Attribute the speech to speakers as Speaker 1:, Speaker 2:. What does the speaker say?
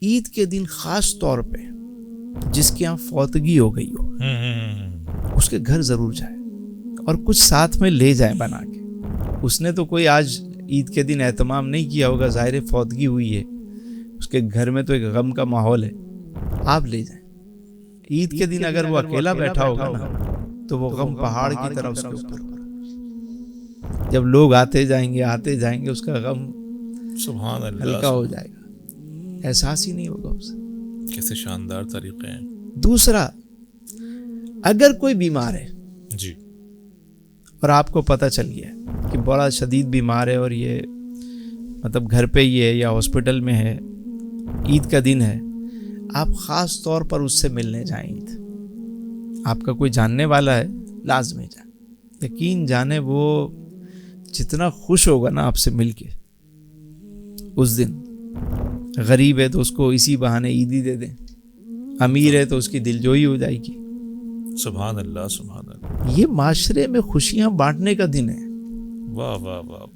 Speaker 1: عید کے دن خاص طور پہ جس کے یہاں فوتگی ہو گئی ہو اس کے گھر ضرور جائے اور کچھ ساتھ میں لے جائے بنا کے. اس نے تو کوئی آج عید کے دن اہتمام نہیں کیا ہوگا، ظاہر فوتگی ہوئی ہے، اس کے گھر میں تو ایک غم کا ماحول ہے. آپ لے جائیں. عید کے دن اگر وہ اکیلا بیٹھا ہوگا نا تو وہ غم پہاڑ کی طرح اس کے اوپر ہوگا. جب لوگ آتے جائیں گے اس کا غم
Speaker 2: سبحان اللہ
Speaker 1: ہلکا ہو جائے گا، احساس ہی نہیں ہوگا اسے.
Speaker 2: کیسے شاندار طریقے ہیں.
Speaker 1: دوسرا، اگر کوئی بیمار ہے
Speaker 2: جی
Speaker 1: اور آپ کو پتہ چل گیا کہ بڑا شدید بیمار ہے اور یہ مطلب گھر پہ ہی ہے یا ہاسپٹل میں ہے، عید کا دن ہے، آپ خاص طور پر اس سے ملنے جائیں. عید آپ کا کوئی جاننے والا ہے، لازمی جائیں. یقین جانے وہ جتنا خوش ہوگا نا آپ سے مل کے اس دن. غریب ہے تو اس کو اسی بہانے عیدی دے دیں، امیر ہے تو اس کی دلجوئی ہو جائے گی.
Speaker 2: سبحان اللہ سبحان اللہ.
Speaker 1: یہ معاشرے میں خوشیاں بانٹنے کا دن ہے.
Speaker 2: واہ واہ واہ واہ.